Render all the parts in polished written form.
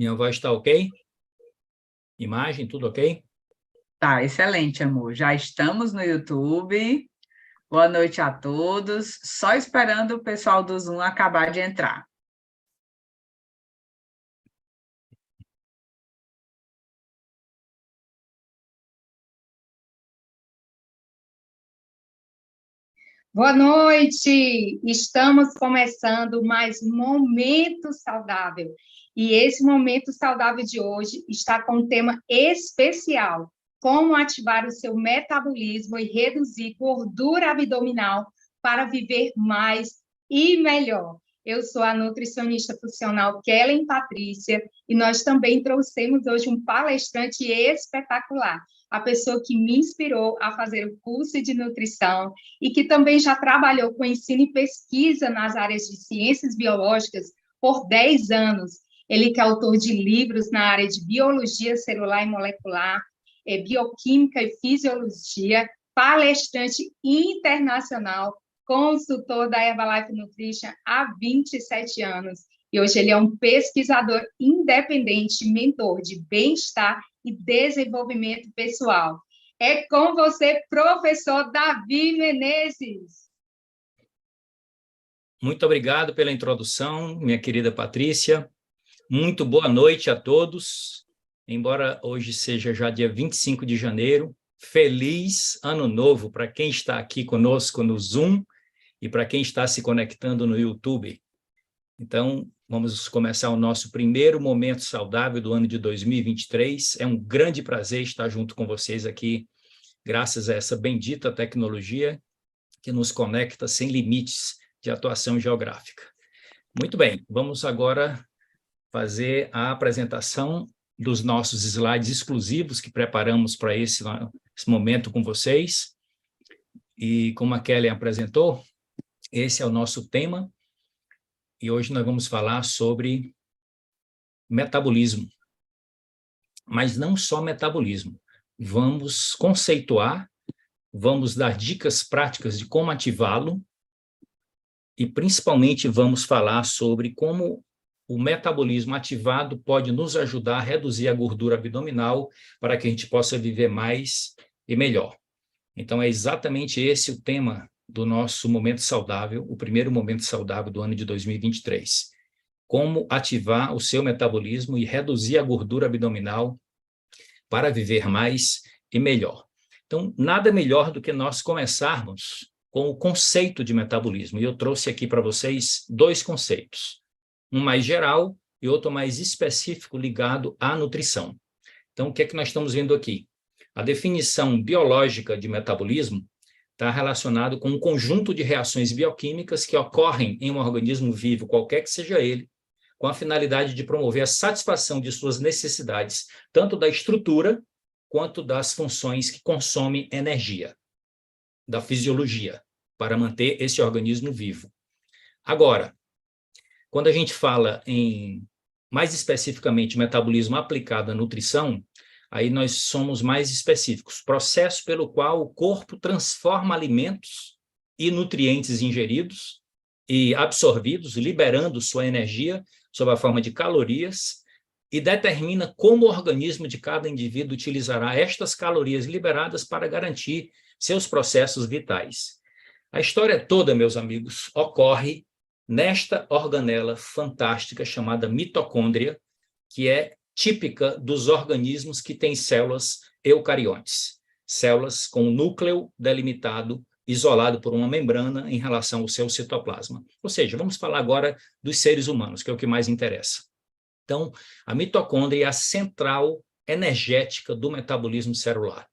Minha voz está ok? Imagem, tudo ok? Tá, excelente, amor. Já estamos no YouTube. Boa noite a todos. Só esperando o pessoal do Zoom acabar de entrar. Boa noite! Estamos começando mais um Momento Saudável. E esse Momento Saudável de hoje está com um tema especial: como ativar o seu metabolismo e reduzir gordura abdominal para viver mais e melhor. Eu sou a nutricionista funcional Kellen Patrícia e nós também trouxemos hoje um palestrante espetacular, a pessoa que me inspirou a fazer o curso de nutrição e que também já trabalhou com ensino e pesquisa nas áreas de ciências biológicas por 10 anos. Ele que é autor de livros na área de biologia celular e molecular, bioquímica e fisiologia, palestrante internacional, consultor da Herbalife Nutrition há 27 anos. E hoje ele é um pesquisador independente, mentor de bem-estar e desenvolvimento pessoal. É com você, professor Davi Menezes. Muito obrigado pela introdução, minha querida Patrícia. Muito boa noite a todos. Embora hoje seja já dia 25 de janeiro, feliz ano novo para quem está aqui conosco no Zoom e para quem está se conectando no YouTube. Então, vamos começar o nosso primeiro momento saudável do ano de 2023. É um grande prazer estar junto com vocês aqui, graças a essa bendita tecnologia que nos conecta sem limites de atuação geográfica. Muito bem, vamos agora fazer a apresentação dos nossos slides exclusivos que preparamos para esse momento com vocês. E como a Kelly apresentou, esse é o nosso tema, e hoje nós vamos falar sobre metabolismo. Mas não só metabolismo, vamos conceituar, vamos dar dicas práticas de como ativá-lo, e principalmente vamos falar sobre como o metabolismo ativado pode nos ajudar a reduzir a gordura abdominal para que a gente possa viver mais e melhor. Então, é exatamente esse o tema do nosso Momento Saudável, o primeiro Momento Saudável do ano de 2023. Como ativar o seu metabolismo e reduzir a gordura abdominal para viver mais e melhor. Então, nada melhor do que nós começarmos com o conceito de metabolismo. E eu trouxe aqui para vocês dois conceitos, um mais geral e outro mais específico ligado à nutrição. Então, o que é que nós estamos vendo aqui? A definição biológica de metabolismo está relacionado com um conjunto de reações bioquímicas que ocorrem em um organismo vivo, qualquer que seja ele, com a finalidade de promover a satisfação de suas necessidades, tanto da estrutura quanto das funções que consomem energia, da fisiologia, para manter esse organismo vivo. Agora, quando a gente fala em, mais especificamente, metabolismo aplicado à nutrição, aí nós somos mais específicos. Processo pelo qual o corpo transforma alimentos e nutrientes ingeridos e absorvidos, liberando sua energia sob a forma de calorias, e determina como o organismo de cada indivíduo utilizará estas calorias liberadas para garantir seus processos vitais. A história toda, meus amigos, ocorre nesta organela fantástica chamada mitocôndria, que é típica dos organismos que têm células eucariontes, células com núcleo delimitado, isolado por uma membrana em relação ao seu citoplasma. Ou seja, vamos falar agora dos seres humanos, que é o que mais interessa. Então, a mitocôndria é a central energética do metabolismo celular.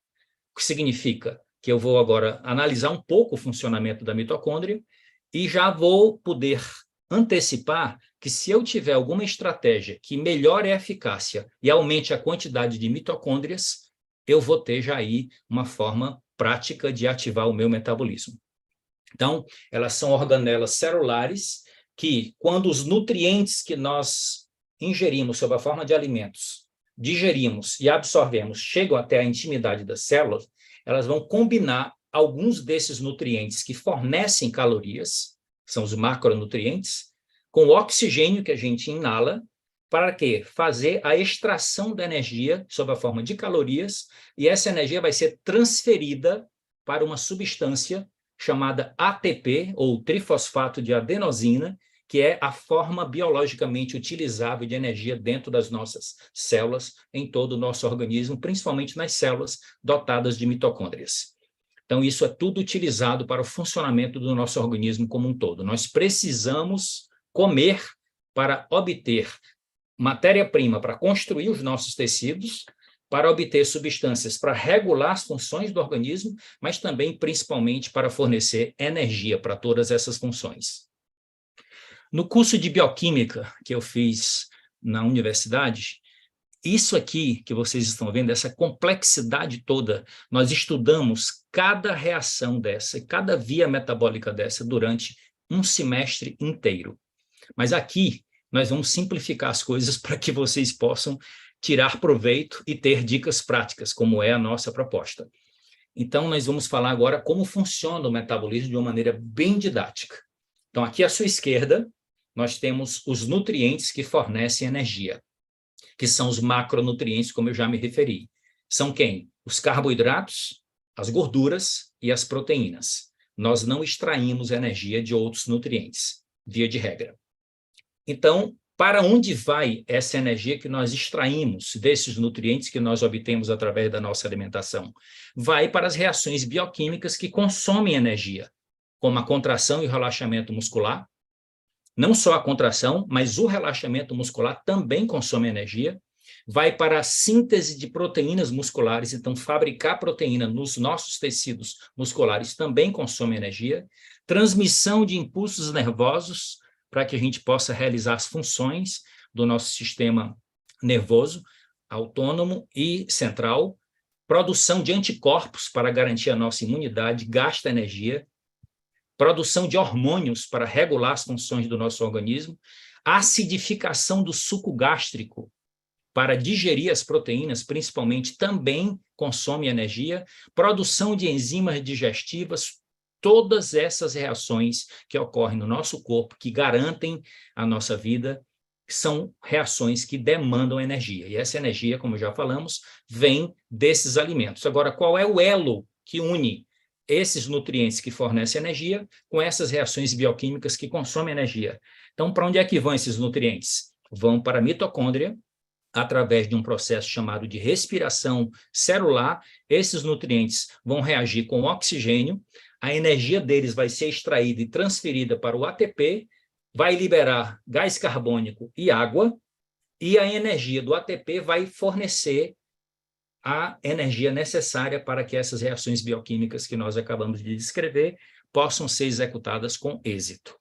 O que significa que eu vou agora analisar um pouco o funcionamento da mitocôndria e já vou poder antecipar que se eu tiver alguma estratégia que melhore a eficácia e aumente a quantidade de mitocôndrias, eu vou ter já aí uma forma prática de ativar o meu metabolismo. Então, elas são organelas celulares que, quando os nutrientes que nós ingerimos sob a forma de alimentos, digerimos e absorvemos, chegam até a intimidade das células, elas vão combinar alguns desses nutrientes que fornecem calorias, são os macronutrientes, com o oxigênio que a gente inala, para quê? Fazer a extração da energia sob a forma de calorias, e essa energia vai ser transferida para uma substância chamada ATP, ou trifosfato de adenosina, que é a forma biologicamente utilizável de energia dentro das nossas células, em todo o nosso organismo, principalmente nas células dotadas de mitocôndrias. Então, isso é tudo utilizado para o funcionamento do nosso organismo como um todo. Nós precisamos comer para obter matéria-prima para construir os nossos tecidos, para obter substâncias para regular as funções do organismo, mas também, principalmente, para fornecer energia para todas essas funções. No curso de bioquímica que eu fiz na universidade, isso aqui que vocês estão vendo, essa complexidade toda, nós estudamos cada reação dessa, cada via metabólica dessa durante um semestre inteiro. Mas aqui nós vamos simplificar as coisas para que vocês possam tirar proveito e ter dicas práticas, como é a nossa proposta. Então, nós vamos falar agora como funciona o metabolismo de uma maneira bem didática. Então, aqui à sua esquerda, nós temos os nutrientes que fornecem energia, que são os macronutrientes, como eu já me referi. São quem? Os carboidratos, as gorduras e as proteínas. Nós não extraímos energia de outros nutrientes, via de regra. Então, para onde vai essa energia que nós extraímos desses nutrientes que nós obtemos através da nossa alimentação? Vai para as reações bioquímicas que consomem energia, como a contração e o relaxamento muscular. Não só a contração, mas o relaxamento muscular também consome energia. Vai para a síntese de proteínas musculares, então fabricar proteína nos nossos tecidos musculares também consome energia. Transmissão de impulsos nervosos, para que a gente possa realizar as funções do nosso sistema nervoso, autônomo e central. Produção de anticorpos para garantir a nossa imunidade, gasta energia. Produção de hormônios para regular as funções do nosso organismo. Acidificação do suco gástrico para digerir as proteínas, principalmente, também consome energia. Produção de enzimas digestivas. Todas essas reações que ocorrem no nosso corpo, que garantem a nossa vida, são reações que demandam energia. E essa energia, como já falamos, vem desses alimentos. Agora, qual é o elo que une esses nutrientes que fornecem energia com essas reações bioquímicas que consomem energia? Então, para onde é que vão esses nutrientes? Vão para a mitocôndria, através de um processo chamado de respiração celular. Esses nutrientes vão reagir com oxigênio, a energia deles vai ser extraída e transferida para o ATP, vai liberar gás carbônico e água, e a energia do ATP vai fornecer a energia necessária para que essas reações bioquímicas que nós acabamos de descrever possam ser executadas com êxito.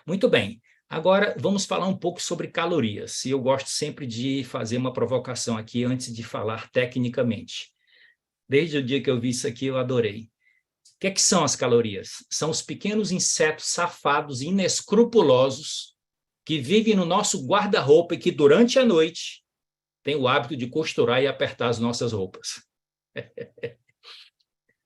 Muito bem, agora vamos falar um pouco sobre calorias, e eu gosto sempre de fazer uma provocação aqui antes de falar tecnicamente. Desde o dia que eu vi isso aqui, eu adorei. O que é que são as calorias? São os pequenos insetos safados e inescrupulosos que vivem no nosso guarda-roupa e que, durante a noite, têm o hábito de costurar e apertar as nossas roupas.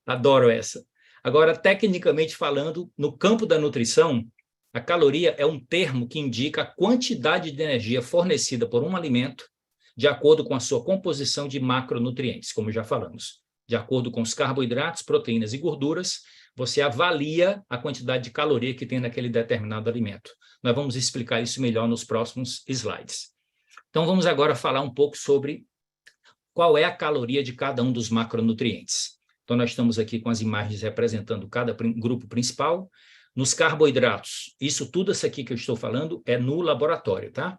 Adoro essa. Agora, tecnicamente falando, no campo da nutrição, a caloria é um termo que indica a quantidade de energia fornecida por um alimento de acordo com a sua composição de macronutrientes, como já falamos. De acordo com os carboidratos, proteínas e gorduras, você avalia a quantidade de caloria que tem naquele determinado alimento. Nós vamos explicar isso melhor nos próximos slides. Então, vamos agora falar um pouco sobre qual é a caloria de cada um dos macronutrientes. Então, nós estamos aqui com as imagens representando cada grupo principal. Nos carboidratos, isso aqui que eu estou falando é no laboratório, tá?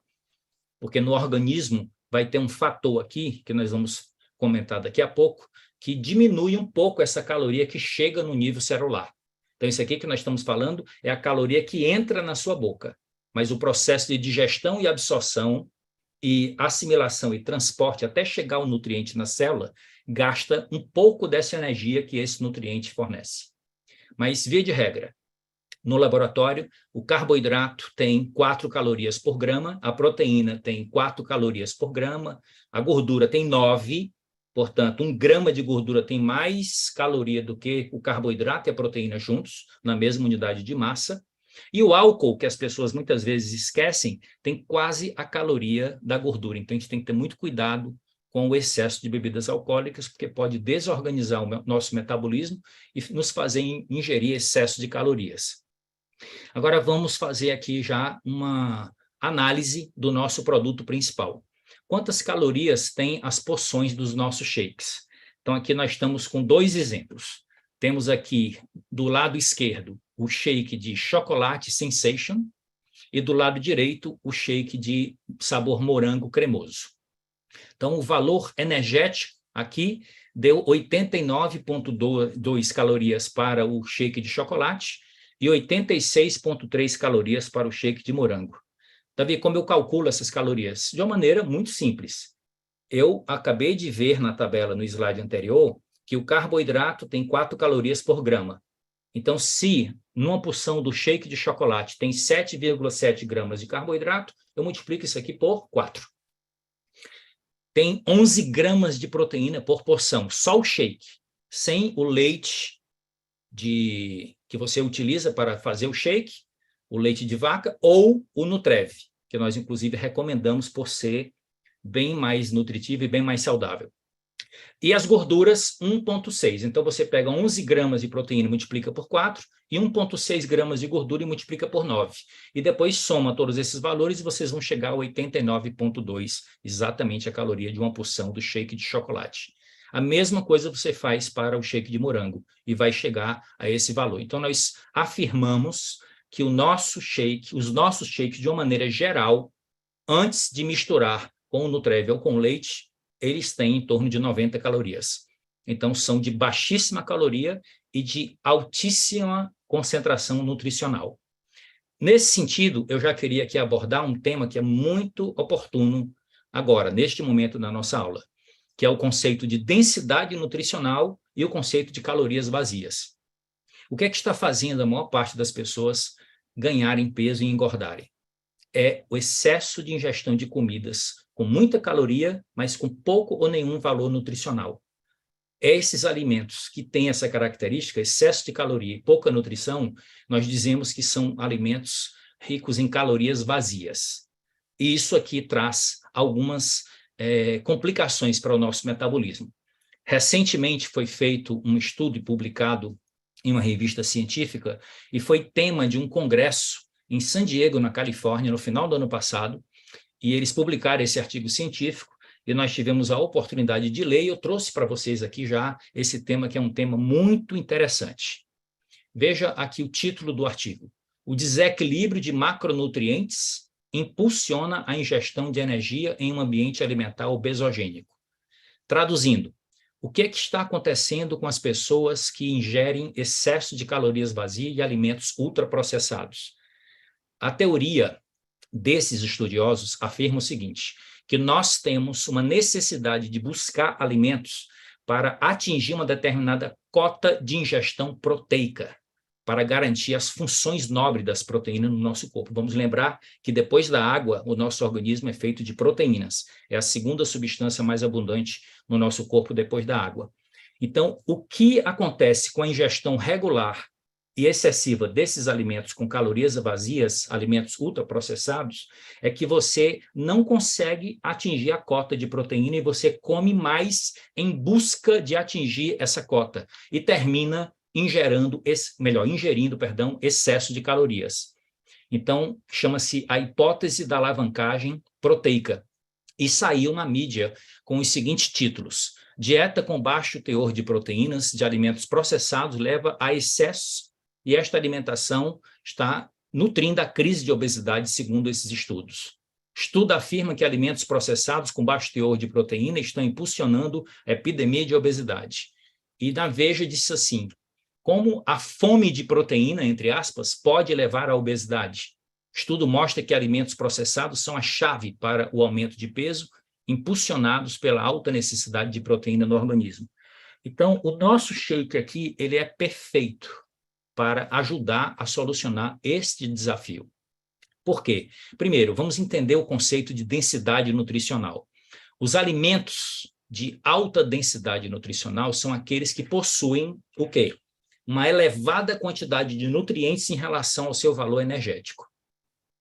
Porque no organismo vai ter um fator aqui, que nós vamos comentar daqui a pouco, que diminui um pouco essa caloria que chega no nível celular. Então, isso aqui que nós estamos falando é a caloria que entra na sua boca, mas o processo de digestão e absorção e assimilação e transporte até chegar o nutriente na célula gasta um pouco dessa energia que esse nutriente fornece. Mas, via de regra, no laboratório, o carboidrato tem 4 calorias por grama, a proteína tem 4 calorias por grama, a gordura tem 9. Portanto, 1 grama de gordura tem mais caloria do que o carboidrato e a proteína juntos, na mesma unidade de massa. E o álcool, que as pessoas muitas vezes esquecem, tem quase a caloria da gordura. Então, a gente tem que ter muito cuidado com o excesso de bebidas alcoólicas, porque pode desorganizar o nosso metabolismo e nos fazer ingerir excesso de calorias. Agora, vamos fazer aqui já uma análise do nosso produto principal. Quantas calorias têm as porções dos nossos shakes? Então, aqui nós estamos com 2 exemplos. Temos aqui, do lado esquerdo, o shake de chocolate Sensation e do lado direito, o shake de sabor morango cremoso. Então, o valor energético aqui deu 89,2 calorias para o shake de chocolate e 86,3 calorias para o shake de morango. Davi, como eu calculo essas calorias? De uma maneira muito simples. Eu acabei de ver na tabela no slide anterior que o carboidrato tem 4 calorias por grama. Então, se numa porção do shake de chocolate tem 7,7 gramas de carboidrato, eu multiplico isso aqui por 4. Tem 11 gramas de proteína por porção, só o shake, sem o leite que você utiliza para fazer o shake, o leite de vaca ou o Nutrev, que nós, inclusive, recomendamos por ser bem mais nutritivo e bem mais saudável. E as gorduras, 1,6. Então, você pega 11 gramas de proteína e multiplica por 4, e 1,6 gramas de gordura e multiplica por 9. E depois soma todos esses valores e vocês vão chegar a 89,2, exatamente a caloria de uma porção do shake de chocolate. A mesma coisa você faz para o shake de morango e vai chegar a esse valor. Então, nós afirmamos que os nossos shakes, de uma maneira geral, antes de misturar com o Nutrev ou com o leite, eles têm em torno de 90 calorias. Então, são de baixíssima caloria e de altíssima concentração nutricional. Nesse sentido, eu já queria aqui abordar um tema que é muito oportuno agora, neste momento da nossa aula, que é o conceito de densidade nutricional e o conceito de calorias vazias. O que é que está fazendo a maior parte das pessoas ganharem peso e engordarem? É o excesso de ingestão de comidas com muita caloria, mas com pouco ou nenhum valor nutricional. Esses alimentos que têm essa característica, excesso de caloria e pouca nutrição, nós dizemos que são alimentos ricos em calorias vazias. E isso aqui traz algumas complicações para o nosso metabolismo. Recentemente foi feito um estudo publicado em uma revista científica e foi tema de um congresso em San Diego, na Califórnia, no final do ano passado, e eles publicaram esse artigo científico, e nós tivemos a oportunidade de ler, e eu trouxe para vocês aqui já esse tema, que é um tema muito interessante. Veja aqui o título do artigo. O desequilíbrio de macronutrientes impulsiona a ingestão de energia em um ambiente alimentar obesogênico. Traduzindo, o que está acontecendo com as pessoas que ingerem excesso de calorias vazias e alimentos ultraprocessados? A teoria desses estudiosos afirma o seguinte, que nós temos uma necessidade de buscar alimentos para atingir uma determinada cota de ingestão proteica, para garantir as funções nobres das proteínas no nosso corpo. Vamos lembrar que depois da água, o nosso organismo é feito de proteínas. É a segunda substância mais abundante no nosso corpo depois da água. Então, o que acontece com a ingestão regular e excessiva desses alimentos com calorias vazias, alimentos ultraprocessados, é que você não consegue atingir a cota de proteína e você come mais em busca de atingir essa cota e termina ingerindo excesso de calorias. Então, chama-se a hipótese da alavancagem proteica e saiu na mídia com os seguintes títulos: dieta com baixo teor de proteínas de alimentos processados leva a excessos e esta alimentação está nutrindo a crise de obesidade, segundo esses estudos. Estudo afirma que alimentos processados com baixo teor de proteína estão impulsionando a epidemia de obesidade. E na Veja disse assim, como a fome de proteína, entre aspas, pode levar à obesidade. O estudo mostra que alimentos processados são a chave para o aumento de peso, impulsionados pela alta necessidade de proteína no organismo. Então, o nosso shake aqui, ele é perfeito para ajudar a solucionar este desafio. Por quê? Primeiro, vamos entender o conceito de densidade nutricional. Os alimentos de alta densidade nutricional são aqueles que possuem o quê? uma elevada quantidade de nutrientes em relação ao seu valor energético.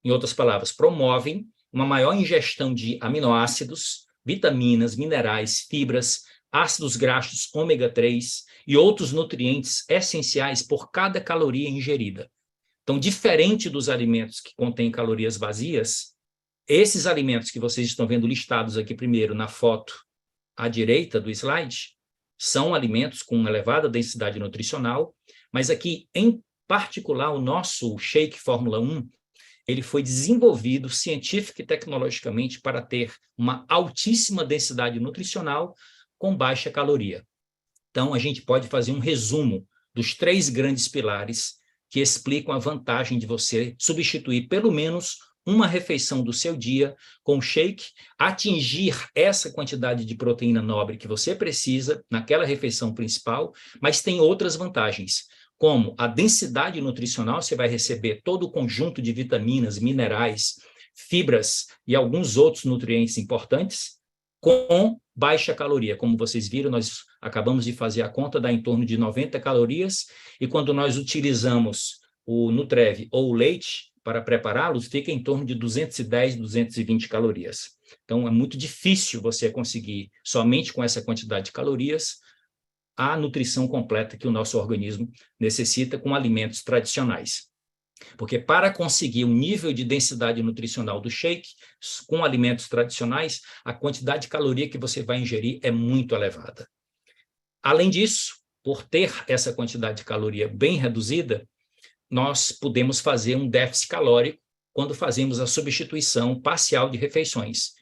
Em outras palavras, promovem uma maior ingestão de aminoácidos, vitaminas, minerais, fibras, ácidos graxos ômega 3 e outros nutrientes essenciais por cada caloria ingerida. Então, diferente dos alimentos que contêm calorias vazias, esses alimentos que vocês estão vendo listados aqui primeiro na foto à direita do slide, são alimentos com uma elevada densidade nutricional, mas aqui, em particular, o nosso Shake Fórmula 1, ele foi desenvolvido científica e tecnologicamente para ter uma altíssima densidade nutricional com baixa caloria. Então, a gente pode fazer um resumo dos 3 grandes pilares que explicam a vantagem de você substituir pelo menos uma refeição do seu dia com shake, atingir essa quantidade de proteína nobre que você precisa naquela refeição principal, mas tem outras vantagens, como a densidade nutricional, você vai receber todo o conjunto de vitaminas, minerais, fibras e alguns outros nutrientes importantes, com baixa caloria. Como vocês viram, nós acabamos de fazer a conta, dá em torno de 90 calorias, e quando nós utilizamos o Nutrev ou o leite para prepará-los, fica em torno de 210, 220 calorias. Então, é muito difícil você conseguir, somente com essa quantidade de calorias, a nutrição completa que o nosso organismo necessita com alimentos tradicionais. Porque para conseguir um nível de densidade nutricional do shake, com alimentos tradicionais, a quantidade de caloria que você vai ingerir é muito elevada. Além disso, por ter essa quantidade de caloria bem reduzida, nós podemos fazer um déficit calórico quando fazemos a substituição parcial de refeições.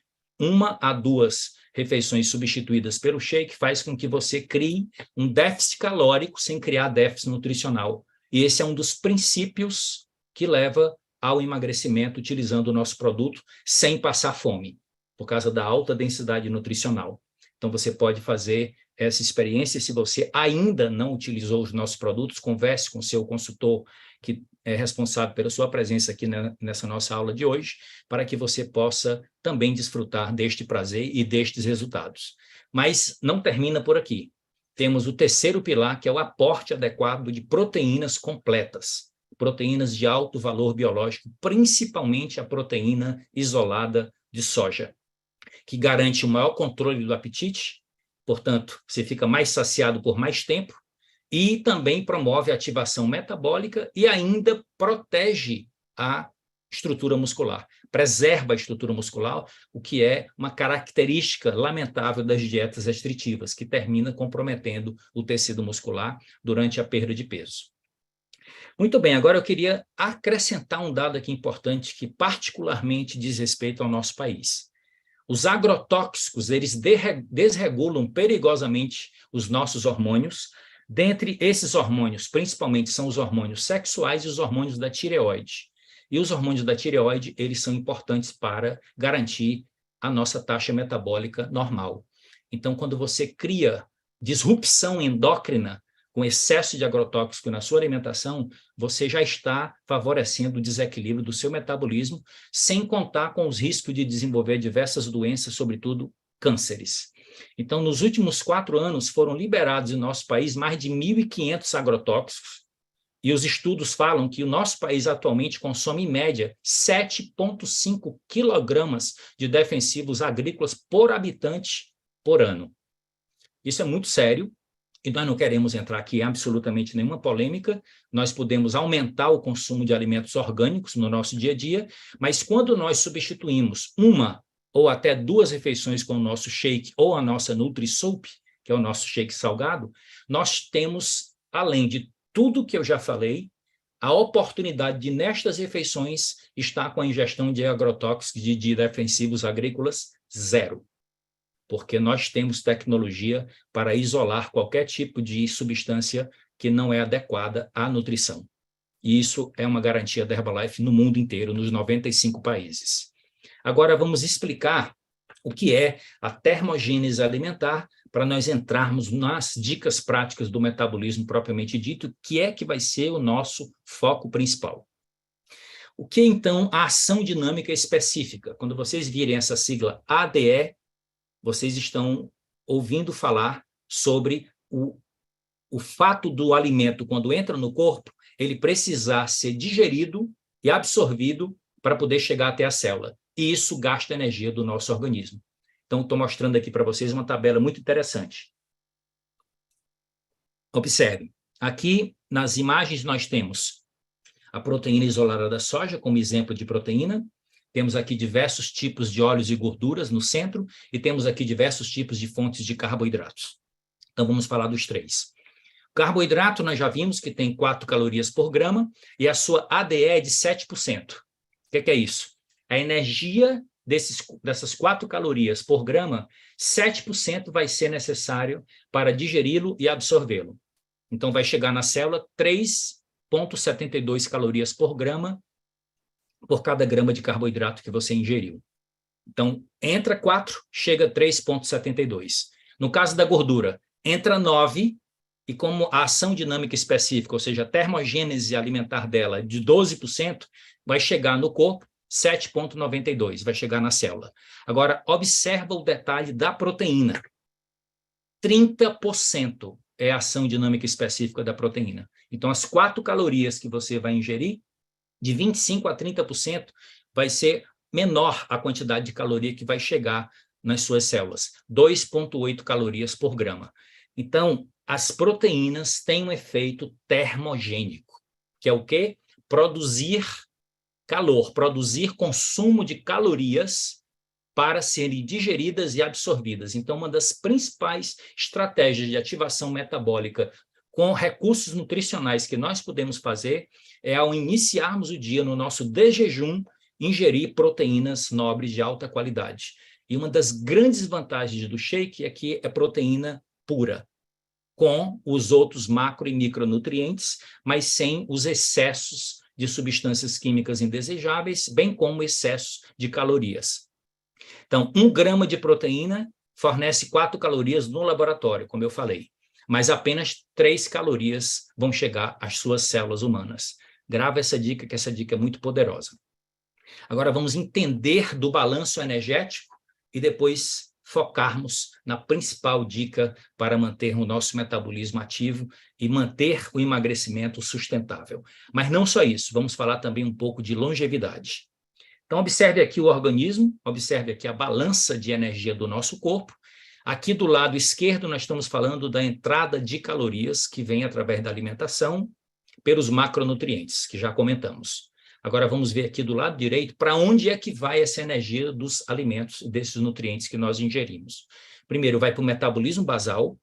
1 a 2 refeições substituídas pelo shake faz com que você crie um déficit calórico sem criar déficit nutricional. E esse é um dos princípios que leva ao emagrecimento utilizando o nosso produto sem passar fome, por causa da alta densidade nutricional. Então, você pode fazer essa experiência. Se você ainda não utilizou os nossos produtos, converse com o seu consultor, que é responsável pela sua presença aqui nessa nossa aula de hoje, para que você possa também desfrutar deste prazer e destes resultados. Mas não termina por aqui. Temos o 3º pilar, que é o aporte adequado de proteínas completas, proteínas de alto valor biológico, principalmente a proteína isolada de soja, que garante o maior controle do apetite, portanto, você fica mais saciado por mais tempo, e também promove a ativação metabólica e ainda protege a estrutura muscular, preserva a estrutura muscular, o que é uma característica lamentável das dietas restritivas, que termina comprometendo o tecido muscular durante a perda de peso. Muito bem, agora eu queria acrescentar um dado aqui importante que particularmente diz respeito ao nosso país. Os agrotóxicos, eles desregulam perigosamente os nossos hormônios. Dentre esses hormônios, principalmente são os hormônios sexuais e os hormônios da tireoide. E os hormônios da tireoide, eles são importantes para garantir a nossa taxa metabólica normal. Então, quando você cria disrupção endócrina com excesso de agrotóxico na sua alimentação, você já está favorecendo o desequilíbrio do seu metabolismo, sem contar com os riscos de desenvolver diversas doenças, sobretudo cânceres. Então, nos últimos 4 anos, foram liberados em nosso país mais de 1.500 agrotóxicos, e os estudos falam que o nosso país atualmente consome, em média, 7,5 quilogramas de defensivos agrícolas por habitante por ano. Isso é muito sério, e nós não queremos entrar aqui em absolutamente nenhuma polêmica. Nós podemos aumentar o consumo de alimentos orgânicos no nosso dia a dia, mas quando nós substituímos 1 ou até 2 refeições com o nosso shake ou a nossa Nutri-Soup, que é o nosso shake salgado, nós temos, além de tudo que eu já falei, a oportunidade de, nestas refeições, estar com a ingestão de agrotóxicos, de defensivos agrícolas, 0. Porque nós temos tecnologia para isolar qualquer tipo de substância que não é adequada à nutrição. E isso é uma garantia da Herbalife no mundo inteiro, nos 95 países. Agora vamos explicar o que é a termogênese alimentar, para nós entrarmos nas dicas práticas do metabolismo propriamente dito, que é que vai ser o nosso foco principal. O que, então, a ação dinâmica específica? Quando vocês virem essa sigla ADE, vocês estão ouvindo falar sobre o fato do alimento, quando entra no corpo, ele precisar ser digerido e absorvido para poder chegar até a célula. E isso gasta energia do nosso organismo. Então, estou mostrando aqui para vocês uma tabela muito interessante. Observe, aqui nas imagens nós temos a proteína isolada da soja como exemplo de proteína, temos aqui diversos tipos de óleos e gorduras no centro e temos aqui diversos tipos de fontes de carboidratos. Então, vamos falar dos três. Carboidrato, nós já vimos que tem 4 calorias por grama e a sua ADE é de 7%. O que é isso? A energia dessas 4 calorias por grama, 7% vai ser necessário para digeri-lo e absorvê-lo. Então, vai chegar na célula 3,72 calorias por grama por cada grama de carboidrato que você ingeriu. Então, entra 4, chega 3,72. No caso da gordura, entra 9, e como a ação dinâmica específica, ou seja, a termogênese alimentar dela é de 12%, vai chegar no corpo 7,92, vai chegar na célula. Agora, observa o detalhe da proteína. 30% é a ação dinâmica específica da proteína. Então, as 4 calorias que você vai ingerir, de 25% a 30%, vai ser menor a quantidade de caloria que vai chegar nas suas células, 2,8 calorias por grama. Então, as proteínas têm um efeito termogênico, que é o quê? Produzir calor, produzir consumo de calorias para serem digeridas e absorvidas. Então, uma das principais estratégias de ativação metabólica com recursos nutricionais que nós podemos fazer é, ao iniciarmos o dia no nosso desjejum, ingerir proteínas nobres de alta qualidade. E uma das grandes vantagens do shake é que é proteína pura, com os outros macro e micronutrientes, mas sem os excessos de substâncias químicas indesejáveis, bem como excessos de calorias. Então, 1 grama de proteína fornece 4 calorias no laboratório, como eu falei, mas apenas 3 calorias vão chegar às suas células humanas. Grava essa dica, que essa dica é muito poderosa. Agora, vamos entender do balanço energético e depois focarmos na principal dica para manter o nosso metabolismo ativo e manter o emagrecimento sustentável. Mas não só isso, vamos falar também um pouco de longevidade. Então, observe aqui o organismo, observe aqui a balança de energia do nosso corpo. Aqui do lado esquerdo, nós estamos falando da entrada de calorias que vem através da alimentação pelos macronutrientes, que já comentamos. Agora, vamos ver aqui do lado direito para onde é que vai essa energia dos alimentos, desses nutrientes que nós ingerimos. Primeiro, vai para o metabolismo basal,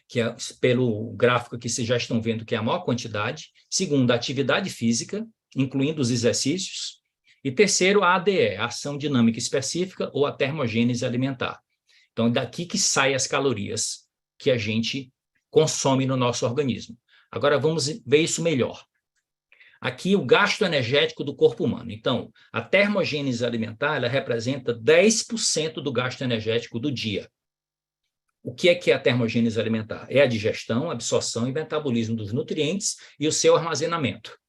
que é pelo gráfico que vocês já estão vendo que é a maior quantidade. Segundo, a atividade física, incluindo os exercícios. E terceiro, a ADE, a ação dinâmica específica ou a termogênese alimentar. Então, é daqui que saem as calorias que a gente consome no nosso organismo. Agora, vamos ver isso melhor. Aqui, o gasto energético do corpo humano. Então, a termogênese alimentar, ela representa 10% do gasto energético do dia. O que é a termogênese alimentar? É a digestão, absorção e metabolismo dos nutrientes e o seu armazenamento.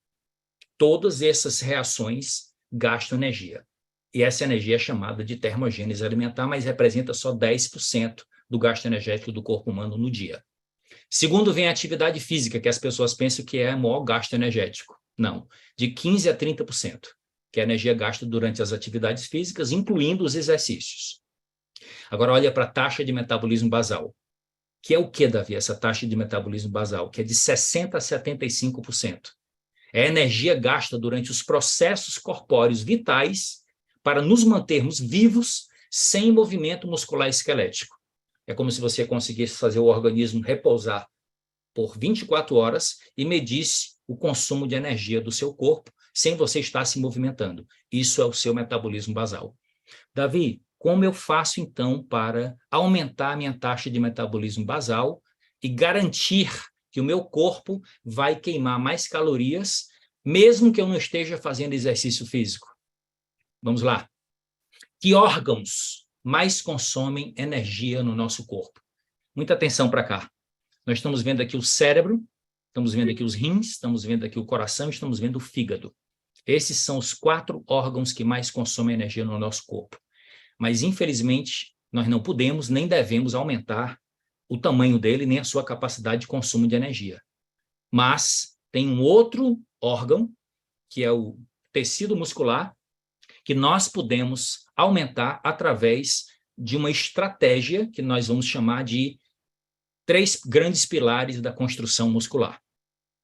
Todas essas reações gastam energia. E essa energia é chamada de termogênese alimentar, mas representa só 10% do gasto energético do corpo humano no dia. Segundo, vem a atividade física, que as pessoas pensam que é o maior gasto energético. Não, de 15% a 30%, que é a energia gasta durante as atividades físicas, incluindo os exercícios. Agora, olha para a taxa de metabolismo basal. Que é o que, Davi, essa taxa de metabolismo basal? Que é de 60% a 75%. É a energia gasta durante os processos corpóreos vitais para nos mantermos vivos sem movimento muscular esquelético. É como se você conseguisse fazer o organismo repousar por 24 horas e medisse o consumo de energia do seu corpo sem você estar se movimentando. Isso é o seu metabolismo basal. Davi, como eu faço, então, para aumentar a minha taxa de metabolismo basal e garantir que o meu corpo vai queimar mais calorias, mesmo que eu não esteja fazendo exercício físico? Vamos lá. Que órgãos mais consomem energia no nosso corpo? Muita atenção para cá. Nós estamos vendo aqui o cérebro, estamos vendo aqui os rins, estamos vendo aqui o coração, estamos vendo o fígado. Esses são os 4 órgãos que mais consomem energia no nosso corpo. Mas, infelizmente, nós não podemos nem devemos aumentar o tamanho dele, nem a sua capacidade de consumo de energia. Mas tem um outro órgão, que é o tecido muscular, que nós podemos aumentar através de uma estratégia que nós vamos chamar de 3 grandes pilares da construção muscular,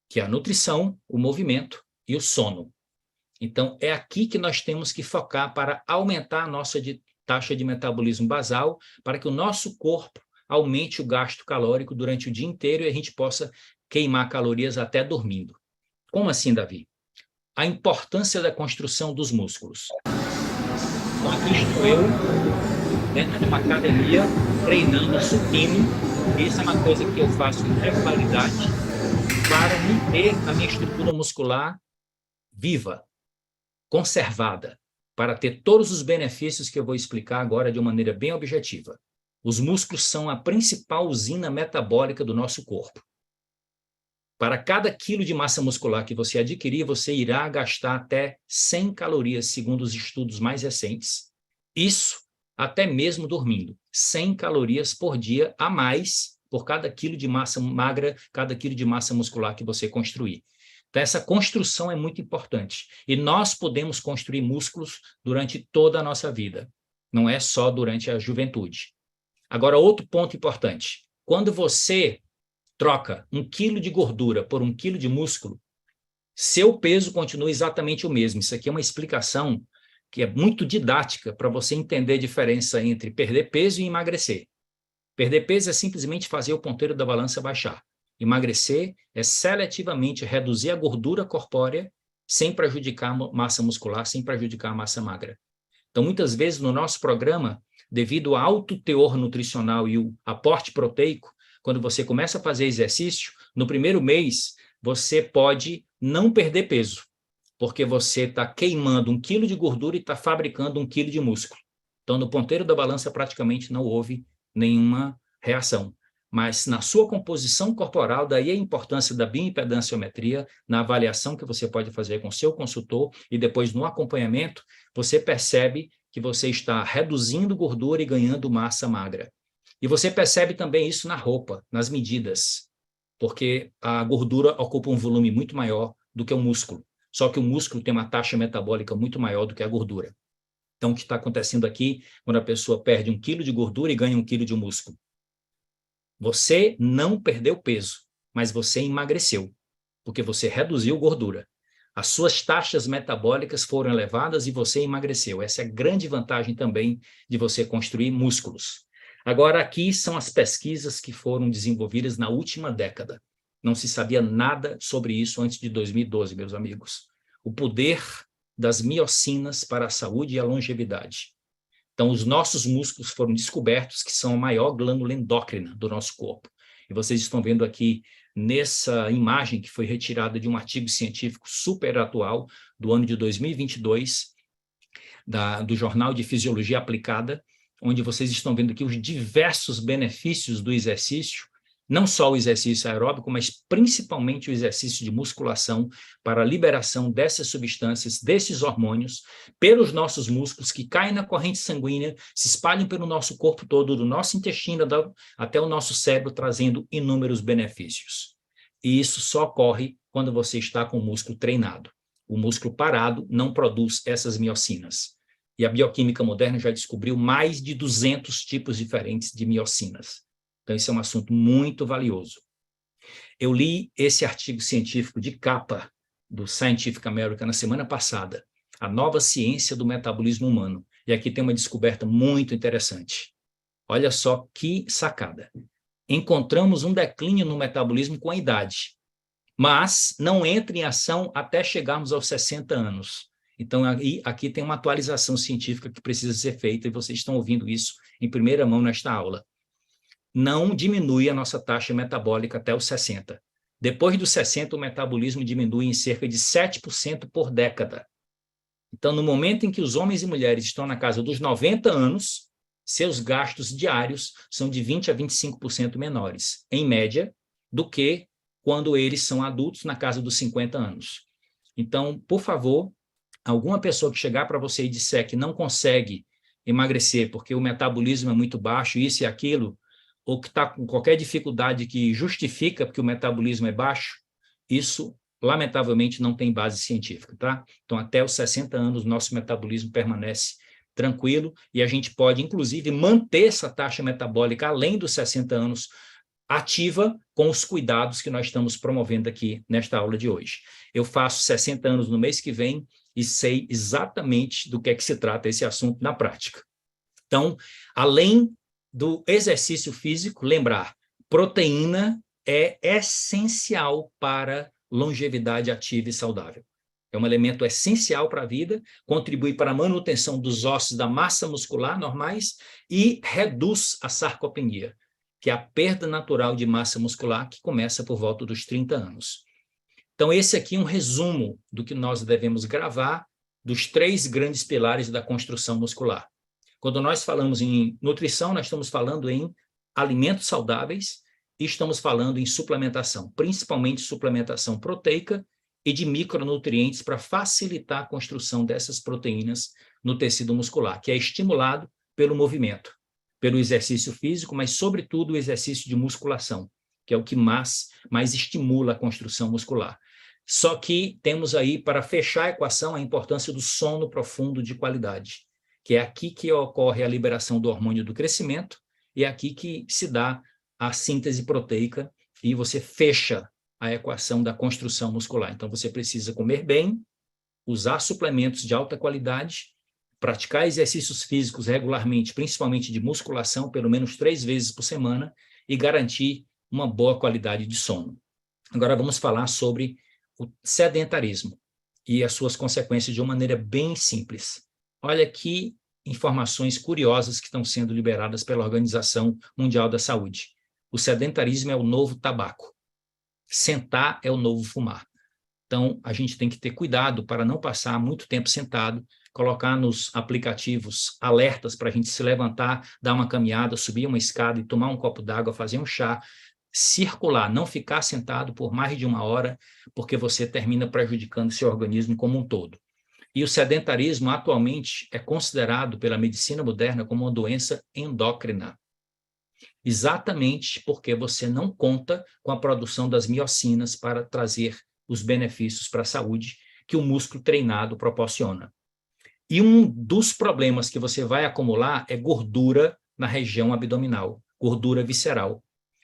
que é a nutrição, o movimento e o sono. Então, é aqui que nós temos que focar para aumentar a nossa taxa de metabolismo basal, para que o nosso corpo aumente o gasto calórico durante o dia inteiro e a gente possa queimar calorias até dormindo. Como assim, Davi? A importância da construção dos músculos. Então, aqui estou eu, dentro de uma academia, treinando supino. Isso é uma coisa que eu faço com regularidade para manter a minha estrutura muscular viva, conservada, para ter todos os benefícios que eu vou explicar agora de uma maneira bem objetiva. Os músculos são a principal usina metabólica do nosso corpo. Para cada quilo de massa muscular que você adquirir, você irá gastar até 100 calorias, segundo os estudos mais recentes. Isso até mesmo dormindo. 100 calorias por dia a mais por cada quilo de massa magra, cada quilo de massa muscular que você construir. Então, essa construção é muito importante. E nós podemos construir músculos durante toda a nossa vida. Não é só durante a juventude. Agora, outro ponto importante. Quando você troca 1 quilo de gordura por 1 quilo de músculo, seu peso continua exatamente o mesmo. Isso aqui é uma explicação que é muito didática para você entender a diferença entre perder peso e emagrecer. Perder peso é simplesmente fazer o ponteiro da balança baixar. Emagrecer é seletivamente reduzir a gordura corpórea sem prejudicar a massa muscular, sem prejudicar a massa magra. Então, muitas vezes no nosso programa, devido ao alto teor nutricional e o aporte proteico, quando você começa a fazer exercício, no primeiro mês, você pode não perder peso, porque você está queimando 1 quilo de gordura e está fabricando 1 quilo de músculo. Então, no ponteiro da balança, praticamente não houve nenhuma reação. Mas na sua composição corporal, daí a importância da bioimpedanciometria, na avaliação que você pode fazer com o seu consultor e depois no acompanhamento, você percebe que você está reduzindo gordura e ganhando massa magra. E você percebe também isso na roupa, nas medidas, porque a gordura ocupa um volume muito maior do que o músculo. Só que o músculo tem uma taxa metabólica muito maior do que a gordura. Então, o que está acontecendo aqui, quando a pessoa perde 1 quilo de gordura e ganha 1 quilo de músculo? Você não perdeu peso, mas você emagreceu, porque você reduziu gordura. As suas taxas metabólicas foram elevadas e você emagreceu. Essa é a grande vantagem também de você construir músculos. Agora, aqui são as pesquisas que foram desenvolvidas na última década. Não se sabia nada sobre isso antes de 2012, meus amigos. O poder das miocinas para a saúde e a longevidade. Então, os nossos músculos foram descobertos que são a maior glândula endócrina do nosso corpo. E vocês estão vendo aqui nessa imagem que foi retirada de um artigo científico super atual do ano de 2022, do Jornal de Fisiologia Aplicada, onde vocês estão vendo aqui os diversos benefícios do exercício, não só o exercício aeróbico, mas principalmente o exercício de musculação para a liberação dessas substâncias, desses hormônios, pelos nossos músculos que caem na corrente sanguínea, se espalham pelo nosso corpo todo, do nosso intestino até o nosso cérebro, trazendo inúmeros benefícios. E isso só ocorre quando você está com o músculo treinado. O músculo parado não produz essas miocinas. E a bioquímica moderna já descobriu mais de 200 tipos diferentes de miocinas. Então, esse é um assunto muito valioso. Eu li esse artigo científico de capa do Scientific American na semana passada, A Nova Ciência do Metabolismo Humano. E aqui tem uma descoberta muito interessante. Olha só que sacada. Encontramos um declínio no metabolismo com a idade, mas não entra em ação até chegarmos aos 60 anos. Então, aqui tem uma atualização científica que precisa ser feita, e vocês estão ouvindo isso em primeira mão nesta aula. Não diminui a nossa taxa metabólica até os 60. Depois dos 60, o metabolismo diminui em cerca de 7% por década. Então, no momento em que os homens e mulheres estão na casa dos 90 anos, seus gastos diários são de 20% a 25% menores, em média, do que quando eles são adultos na casa dos 50 anos. Então, por favor, alguma pessoa que chegar para você e disser que não consegue emagrecer porque o metabolismo é muito baixo, isso e aquilo, ou que está com qualquer dificuldade que justifica que o metabolismo é baixo, isso, lamentavelmente, não tem base científica, tá? Então, até os 60 anos, nosso metabolismo permanece tranquilo e a gente pode, inclusive, manter essa taxa metabólica além dos 60 anos ativa com os cuidados que nós estamos promovendo aqui nesta aula de hoje. Eu faço 60 anos no mês que vem e sei exatamente do que é que se trata esse assunto na prática. Então, além do exercício físico, lembrar, proteína é essencial para longevidade ativa e saudável. É um elemento essencial para a vida, contribui para a manutenção dos ossos da massa muscular normais e reduz a sarcopenia, que é a perda natural de massa muscular que começa por volta dos 30 anos. Então, esse aqui é um resumo do que nós devemos gravar dos 3 grandes pilares da construção muscular. Quando nós falamos em nutrição, nós estamos falando em alimentos saudáveis e estamos falando em suplementação, principalmente suplementação proteica e de micronutrientes para facilitar a construção dessas proteínas no tecido muscular, que é estimulado pelo movimento, pelo exercício físico, mas, sobretudo, o exercício de musculação, que é o que mais estimula a construção muscular. Só que temos aí, para fechar a equação, a importância do sono profundo de qualidade, que é aqui que ocorre a liberação do hormônio do crescimento e é aqui que se dá a síntese proteica e você fecha a equação da construção muscular. Então, você precisa comer bem, usar suplementos de alta qualidade, praticar exercícios físicos regularmente, principalmente de musculação, pelo menos 3 vezes por semana, e garantir uma boa qualidade de sono. Agora vamos falar sobre o sedentarismo e as suas consequências de uma maneira bem simples. Olha que informações curiosas que estão sendo liberadas pela Organização Mundial da Saúde. O sedentarismo é o novo tabaco. Sentar é o novo fumar. Então, a gente tem que ter cuidado para não passar muito tempo sentado, colocar nos aplicativos alertas para a gente se levantar, dar uma caminhada, subir uma escada e tomar um copo d'água, fazer um chá, circular, não ficar sentado por mais de 1 hora, porque você termina prejudicando seu organismo como um todo. E o sedentarismo, atualmente, é considerado pela medicina moderna como uma doença endócrina. Exatamente porque você não conta com a produção das miocinas para trazer os benefícios para a saúde que o músculo treinado proporciona. E um dos problemas que você vai acumular é gordura na região abdominal, gordura visceral.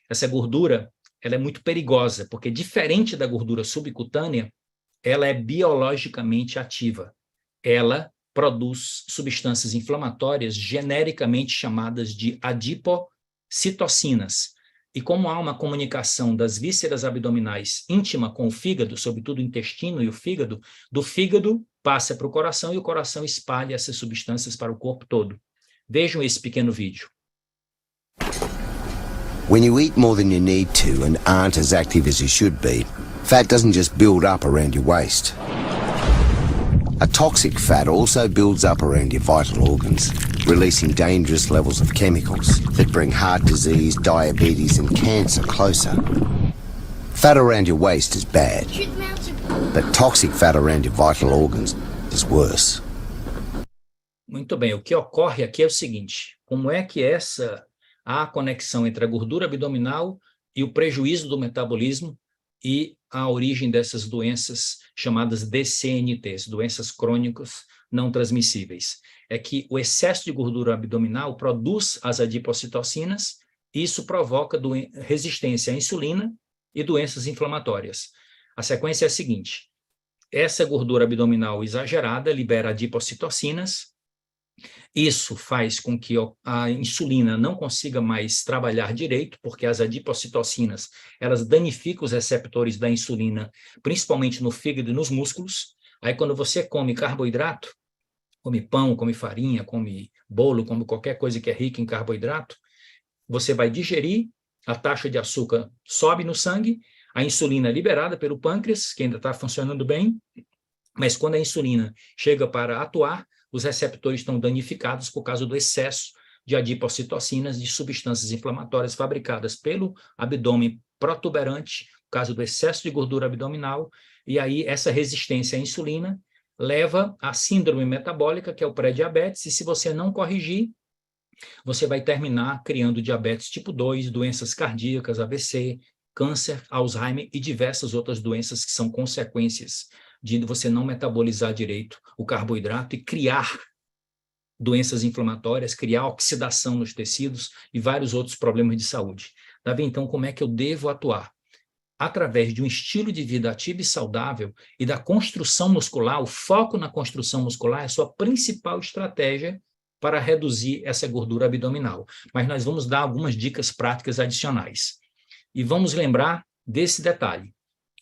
Essa gordura, ela é muito perigosa, porque diferente da gordura subcutânea, ela é biologicamente ativa. Ela produz substâncias inflamatórias genericamente chamadas de adipocitocinas. E como há uma comunicação das vísceras abdominais íntima com o fígado, sobretudo o intestino e o fígado, do fígado passa para o coração e o coração espalha essas substâncias para o corpo todo. Vejam esse pequeno vídeo. When you eat more than you need to and aren't as active as you should be, fat doesn't just build up around your waist. A toxic fat also builds up around your vital organs, releasing dangerous levels of chemicals that bring heart disease, diabetes and cancer closer. Fat around your waist is bad, but toxic fat around your vital organs is worse. Muito bem, o que ocorre aqui é o seguinte, como é que há a conexão entre a gordura abdominal e o prejuízo do metabolismo e a origem dessas doenças chamadas DCNTs, doenças crônicas não transmissíveis. É que o excesso de gordura abdominal produz as adipocitocinas e isso provoca resistência à insulina e doenças inflamatórias. A sequência é a seguinte, essa gordura abdominal exagerada libera adipocitocinas, isso faz com que a insulina não consiga mais trabalhar direito, porque as adipocitocinas, elas danificam os receptores da insulina, principalmente no fígado e nos músculos. Aí, quando você come carboidrato, come pão, come farinha, come bolo, come qualquer coisa que é rica em carboidrato, você vai digerir, a taxa de açúcar sobe no sangue, a insulina é liberada pelo pâncreas, que ainda está funcionando bem, mas quando a insulina chega para atuar, os receptores estão danificados por causa do excesso de adipocitocinas, de substâncias inflamatórias fabricadas pelo abdômen protuberante, por causa do excesso de gordura abdominal, e aí essa resistência à insulina leva à síndrome metabólica, que é o pré-diabetes, e se você não corrigir, você vai terminar criando diabetes tipo 2, doenças cardíacas, AVC, câncer, Alzheimer e diversas outras doenças que são consequências de você não metabolizar direito o carboidrato e criar doenças inflamatórias, criar oxidação nos tecidos e vários outros problemas de saúde. Davi, então, como é que eu devo atuar? Através de um estilo de vida ativo e saudável e da construção muscular, o foco na construção muscular é a sua principal estratégia para reduzir essa gordura abdominal. Mas nós vamos dar algumas dicas práticas adicionais. E vamos lembrar desse detalhe.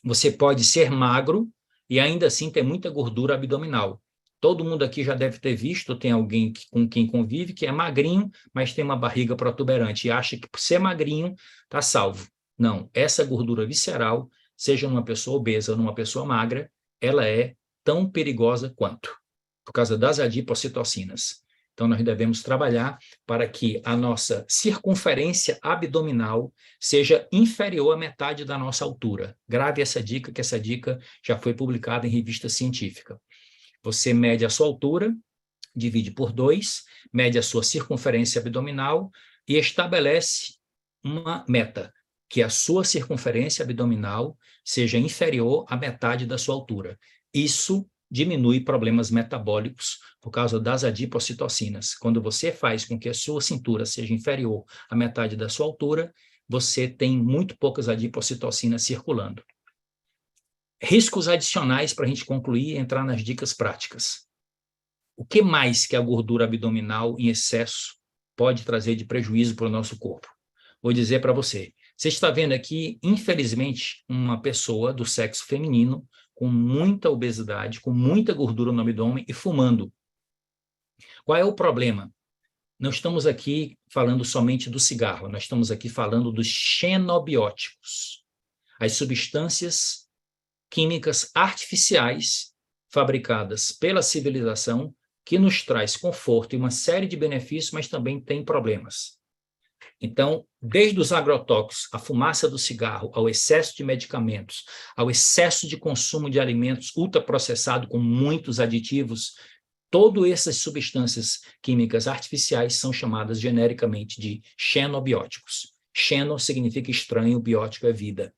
Você pode ser magro e ainda assim ter muita gordura abdominal. Todo mundo aqui já deve ter visto, tem alguém com quem convive que é magrinho, mas tem uma barriga protuberante e acha que por ser magrinho está salvo. Não, essa gordura visceral, seja numa pessoa obesa ou numa pessoa magra, ela é tão perigosa quanto, por causa das adipocitocinas. Então, nós devemos trabalhar para que a nossa circunferência abdominal seja inferior à metade da nossa altura. Grave essa dica, que essa dica já foi publicada em revista científica. Você mede a sua altura, divide por 2, mede a sua circunferência abdominal e estabelece uma meta, que a sua circunferência abdominal seja inferior à metade da sua altura. Isso diminui problemas metabólicos por causa das adipocitocinas. Quando você faz com que a sua cintura seja inferior à metade da sua altura, você tem muito poucas adipocitocinas circulando. Riscos adicionais para a gente concluir e entrar nas dicas práticas. O que mais que a gordura abdominal em excesso pode trazer de prejuízo para o nosso corpo? Vou dizer para você. Você está vendo aqui, infelizmente, uma pessoa do sexo feminino com muita obesidade, com muita gordura no abdômen e fumando. Qual é o problema? Não estamos aqui falando somente do cigarro, nós estamos aqui falando dos xenobióticos, as substâncias químicas artificiais fabricadas pela civilização que nos traz conforto e uma série de benefícios, mas também tem problemas. Então, desde os agrotóxicos, a fumaça do cigarro, ao excesso de medicamentos, ao excesso de consumo de alimentos ultraprocessados com muitos aditivos, todas essas substâncias químicas artificiais são chamadas genericamente de xenobióticos. Xeno significa estranho, biótico é vida.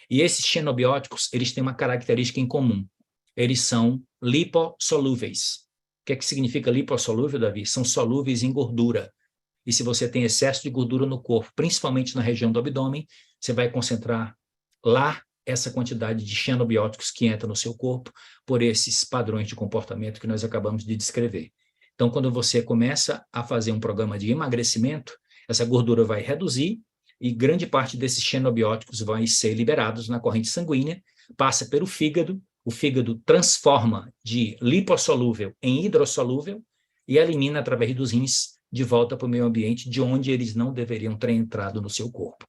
E esses xenobióticos, eles têm uma característica em comum. Eles são lipossolúveis. O que é que significa lipossolúvel, Davi? São solúveis em gordura. E se você tem excesso de gordura no corpo, principalmente na região do abdômen, você vai concentrar lá essa quantidade de xenobióticos que entra no seu corpo por esses padrões de comportamento que nós acabamos de descrever. Então, quando você começa a fazer um programa de emagrecimento, essa gordura vai reduzir e grande parte desses xenobióticos vai ser liberados na corrente sanguínea, passa pelo fígado, o fígado transforma de lipossolúvel em hidrossolúvel e elimina através dos rins de volta para o meio ambiente, de onde eles não deveriam ter entrado no seu corpo.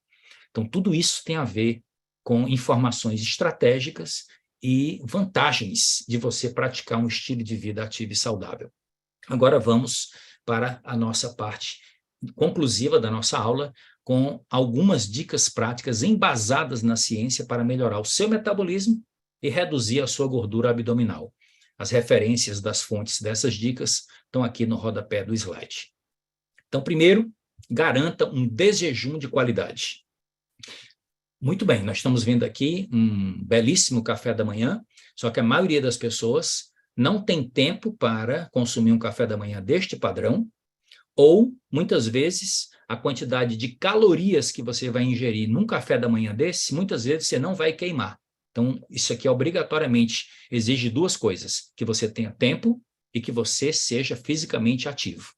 Então, tudo isso tem a ver com informações estratégicas e vantagens de você praticar um estilo de vida ativo e saudável. Agora vamos para a nossa parte conclusiva da nossa aula, com algumas dicas práticas embasadas na ciência para melhorar o seu metabolismo e reduzir a sua gordura abdominal. As referências das fontes dessas dicas estão aqui no rodapé do slide. Então, primeiro, garanta um desjejum de qualidade. Muito bem, nós estamos vendo aqui um belíssimo café da manhã, só que a maioria das pessoas não tem tempo para consumir um café da manhã deste padrão, ou, muitas vezes, a quantidade de calorias que você vai ingerir num café da manhã desse, muitas vezes você não vai queimar. Então, isso aqui obrigatoriamente exige duas coisas, que você tenha tempo e que você seja fisicamente ativo.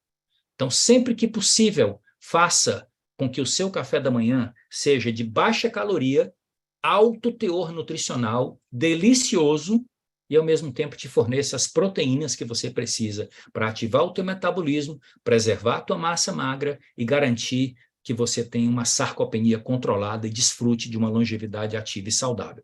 Então, sempre que possível, faça com que o seu café da manhã seja de baixa caloria, alto teor nutricional, delicioso e, ao mesmo tempo, te forneça as proteínas que você precisa para ativar o teu metabolismo, preservar a tua massa magra e garantir que você tenha uma sarcopenia controlada e desfrute de uma longevidade ativa e saudável.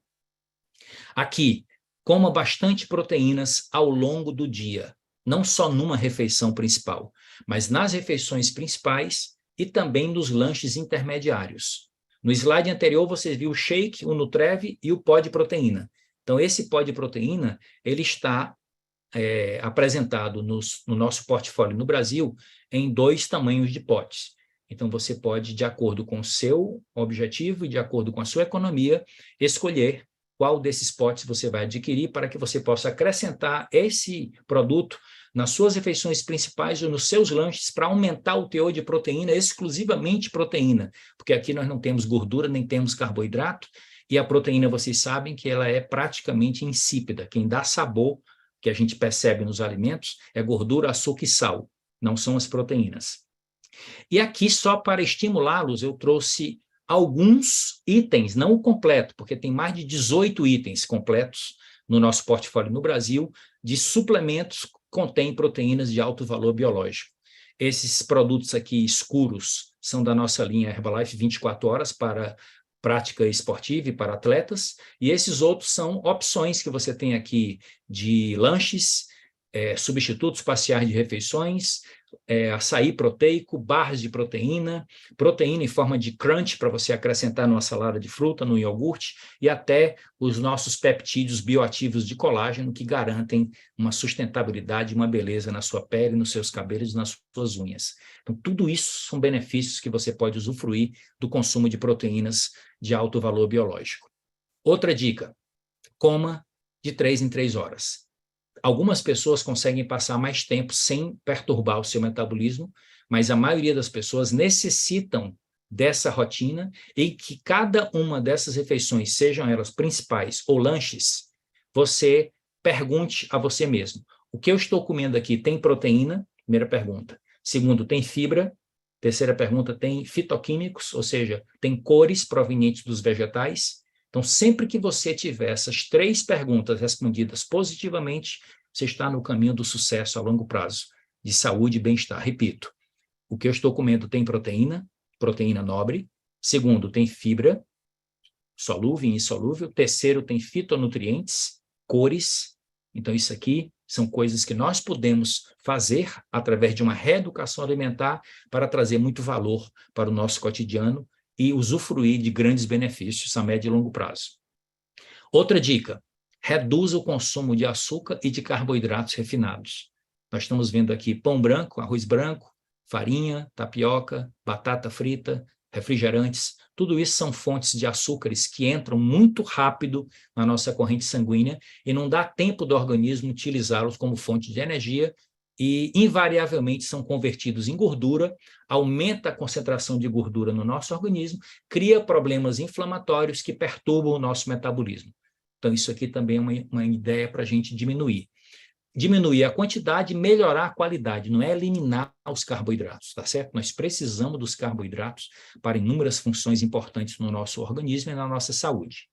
Aqui, coma bastante proteínas ao longo do dia, não só numa refeição principal, mas nas refeições principais e também nos lanches intermediários. No slide anterior, você viu o shake, o Nutrev e o pó de proteína. Então, esse pó de proteína, ele está apresentado no nosso portfólio no Brasil em 2 tamanhos de potes. Então, você pode, de acordo com o seu objetivo e de acordo com a sua economia, escolher qual desses potes você vai adquirir para que você possa acrescentar esse produto nas suas refeições principais ou nos seus lanches para aumentar o teor de proteína, exclusivamente proteína, porque aqui nós não temos gordura, nem temos carboidrato, e a proteína, vocês sabem que ela é praticamente insípida. Quem dá sabor, que a gente percebe nos alimentos, é gordura, açúcar e sal, não são as proteínas. E aqui, só para estimulá-los, eu trouxe alguns itens, não o completo, porque tem mais de 18 itens completos no nosso portfólio no Brasil, de suplementos que contêm proteínas de alto valor biológico. Esses produtos aqui escuros são da nossa linha Herbalife 24 horas para prática esportiva e para atletas, e esses outros são opções que você tem aqui de lanches, substitutos parciais de refeições, açaí proteico, barras de proteína em forma de crunch para você acrescentar numa salada de fruta, no iogurte, e até os nossos peptídeos bioativos de colágeno que garantem uma sustentabilidade, uma beleza na sua pele, nos seus cabelos e nas suas unhas. Então, tudo isso são benefícios que você pode usufruir do consumo de proteínas de alto valor biológico. Outra dica, coma de 3 em 3 horas. Algumas pessoas conseguem passar mais tempo sem perturbar o seu metabolismo, mas a maioria das pessoas necessitam dessa rotina e que cada uma dessas refeições, sejam elas principais ou lanches, você pergunte a você mesmo: o que eu estou comendo aqui tem proteína? Primeira pergunta. Segundo, tem fibra? Terceira pergunta, tem fitoquímicos, ou seja, tem cores provenientes dos vegetais? Então, sempre que você tiver essas 3 perguntas respondidas positivamente, você está no caminho do sucesso a longo prazo, de saúde e bem-estar. Repito, o que eu estou comendo tem proteína, proteína nobre. Segundo, tem fibra, solúvel e insolúvel. Terceiro, tem fitonutrientes, cores. Então, isso aqui são coisas que nós podemos fazer através de uma reeducação alimentar para trazer muito valor para o nosso cotidiano e usufruir de grandes benefícios a médio e longo prazo. Outra dica, reduza o consumo de açúcar e de carboidratos refinados. Nós estamos vendo aqui pão branco, arroz branco, farinha, tapioca, batata frita, refrigerantes, tudo isso são fontes de açúcares que entram muito rápido na nossa corrente sanguínea e não dá tempo do organismo utilizá-los como fonte de energia e, invariavelmente, são convertidos em gordura, aumenta a concentração de gordura no nosso organismo, cria problemas inflamatórios que perturbam o nosso metabolismo. Então, isso aqui também é uma ideia para a gente diminuir. Diminuir a quantidade e melhorar a qualidade, não é eliminar os carboidratos, tá certo? Nós precisamos dos carboidratos para inúmeras funções importantes no nosso organismo e na nossa saúde.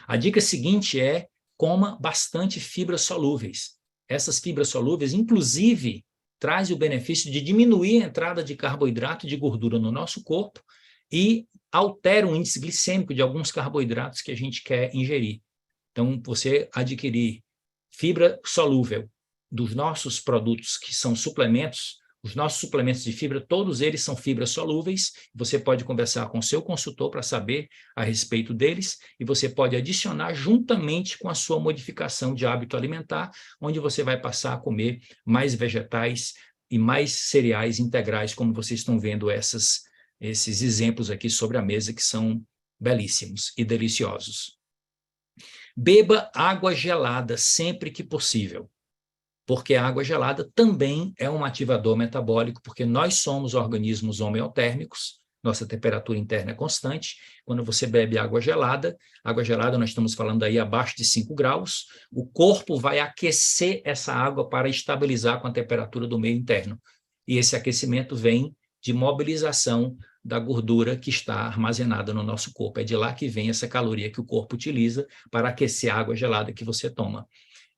A dica seguinte é: coma bastante fibras solúveis. Essas fibras solúveis, inclusive, trazem o benefício de diminuir a entrada de carboidrato e de gordura no nosso corpo e alteram o índice glicêmico de alguns carboidratos que a gente quer ingerir. Então, você adquirir fibra solúvel dos nossos produtos, que são suplementos, os nossos suplementos de fibra, todos eles são fibras solúveis. Você pode conversar com o seu consultor para saber a respeito deles e você pode adicionar juntamente com a sua modificação de hábito alimentar, onde você vai passar a comer mais vegetais e mais cereais integrais, como vocês estão vendo esses exemplos aqui sobre a mesa, que são belíssimos e deliciosos. Beba água gelada sempre que possível, porque a água gelada também é um ativador metabólico, porque nós somos organismos homeotérmicos, nossa temperatura interna é constante. Quando você bebe água gelada nós estamos falando aí abaixo de 5 graus, o corpo vai aquecer essa água para estabilizar com a temperatura do meio interno. E esse aquecimento vem de mobilização da gordura que está armazenada no nosso corpo. É de lá que vem essa caloria que o corpo utiliza para aquecer a água gelada que você toma.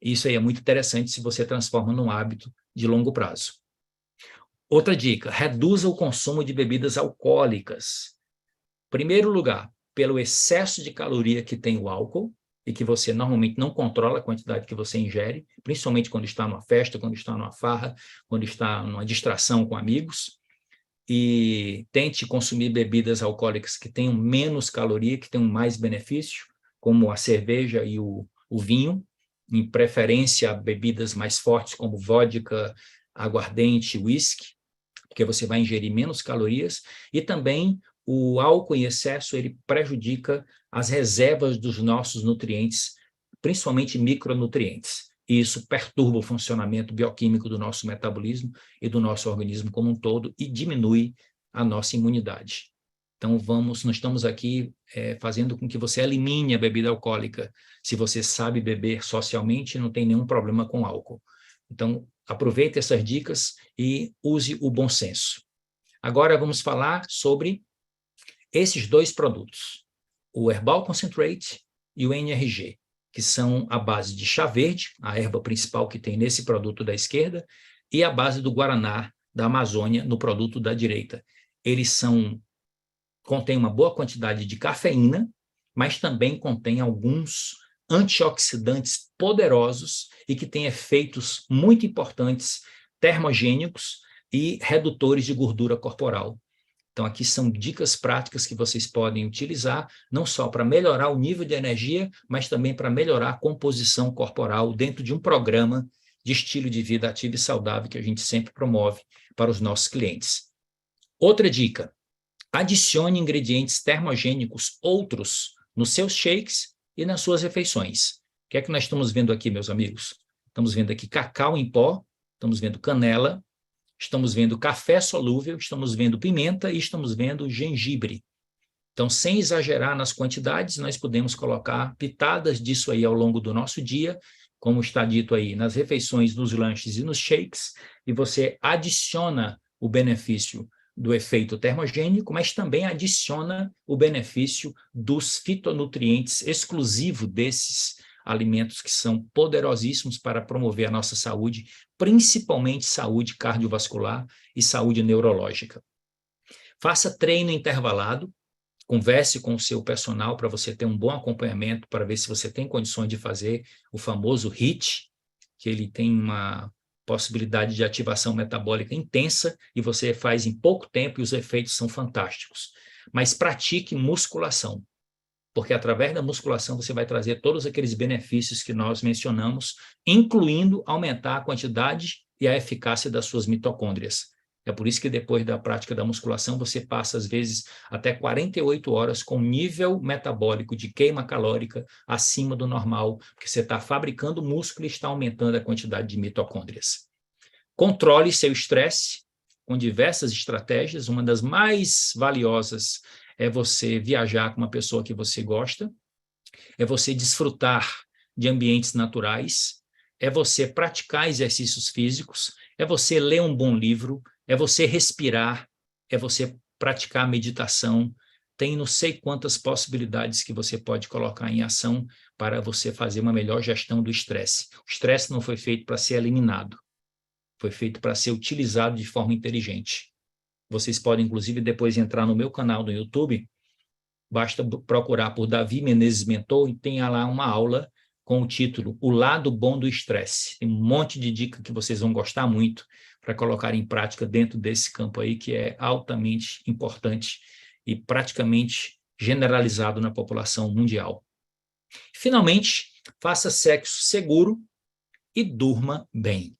Isso aí é muito interessante se você transforma num hábito de longo prazo. Outra dica, reduza o consumo de bebidas alcoólicas. Primeiro lugar, pelo excesso de caloria que tem o álcool, e que você normalmente não controla a quantidade que você ingere, principalmente quando está numa festa, quando está numa farra, quando está numa distração com amigos. E tente consumir bebidas alcoólicas que tenham menos caloria, que tenham mais benefício, como a cerveja e o vinho. em preferência a bebidas mais fortes como vodka, aguardente, whisky, porque você vai ingerir menos calorias, e também o álcool em excesso, ele prejudica as reservas dos nossos nutrientes, principalmente micronutrientes. E isso perturba o funcionamento bioquímico do nosso metabolismo e do nosso organismo como um todo e diminui a nossa imunidade. Então, nós estamos aqui fazendo com que você elimine a bebida alcoólica. Se você sabe beber socialmente, não tem nenhum problema com álcool. Então, aproveite essas dicas e use o bom senso. Agora vamos falar sobre esses dois produtos, o Herbal Concentrate e o NRG, que são a base de chá verde, a erva principal que tem nesse produto da esquerda, e a base do guaraná da Amazônia no produto da direita. Eles contém uma boa quantidade de cafeína, mas também contém alguns antioxidantes poderosos e que têm efeitos muito importantes, termogênicos e redutores de gordura corporal. Então, aqui são dicas práticas que vocês podem utilizar, não só para melhorar o nível de energia, mas também para melhorar a composição corporal dentro de um programa de estilo de vida ativo e saudável que a gente sempre promove para os nossos clientes. Outra dica: adicione ingredientes termogênicos outros nos seus shakes e nas suas refeições. O que é que nós estamos vendo aqui, meus amigos? Estamos vendo aqui cacau em pó, estamos vendo canela, estamos vendo café solúvel, estamos vendo pimenta e estamos vendo gengibre. Então, sem exagerar nas quantidades, nós podemos colocar pitadas disso aí ao longo do nosso dia, como está dito aí, nas refeições, nos lanches e nos shakes, e você adiciona o benefício do efeito termogênico, mas também adiciona o benefício dos fitonutrientes exclusivo desses alimentos que são poderosíssimos para promover a nossa saúde, principalmente saúde cardiovascular e saúde neurológica. Faça treino intervalado, converse com o seu personal para você ter um bom acompanhamento, para ver se você tem condições de fazer o famoso HIIT, que ele tem uma possibilidade de ativação metabólica intensa e você faz em pouco tempo e os efeitos são fantásticos. Mas pratique musculação, porque através da musculação você vai trazer todos aqueles benefícios que nós mencionamos, incluindo aumentar a quantidade e a eficácia das suas mitocôndrias. É por isso que depois da prática da musculação você passa, às vezes, até 48 horas com nível metabólico de queima calórica acima do normal, porque você está fabricando músculo e está aumentando a quantidade de mitocôndrias. Controle seu estresse com diversas estratégias. Uma das mais valiosas é você viajar com uma pessoa que você gosta, é você desfrutar de ambientes naturais, é você praticar exercícios físicos, é você ler um bom livro, é você respirar, é você praticar meditação. Tem não sei quantas possibilidades que você pode colocar em ação para você fazer uma melhor gestão do estresse. O estresse não foi feito para ser eliminado, foi feito para ser utilizado de forma inteligente. Vocês podem, inclusive, depois entrar no meu canal no YouTube, basta procurar por Davi Menezes Mentor e tem lá uma aula com o título O Lado Bom do Estresse. Tem um monte de dica que vocês vão gostar muito para colocar em prática dentro desse campo aí, que é altamente importante e praticamente generalizado na população mundial. Finalmente, faça sexo seguro e durma bem.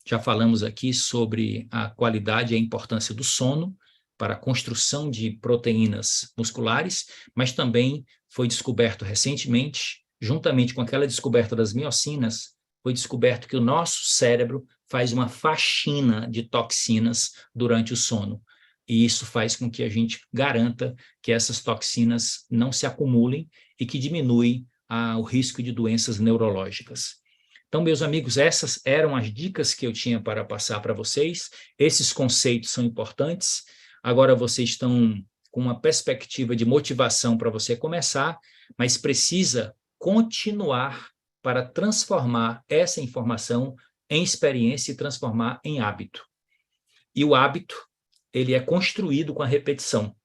Já falamos aqui sobre a qualidade e a importância do sono para a construção de proteínas musculares, mas também foi descoberto recentemente, juntamente com aquela descoberta das miocinas, foi descoberto que o nosso cérebro faz uma faxina de toxinas durante o sono. E isso faz com que a gente garanta que essas toxinas não se acumulem e que diminui o risco de doenças neurológicas. Então, meus amigos, essas eram as dicas que eu tinha para passar para vocês. Esses conceitos são importantes. Agora vocês estão com uma perspectiva de motivação para você começar, mas precisa continuar para transformar essa informação em experiência e transformar em hábito. E o hábito, ele é construído com a repetição.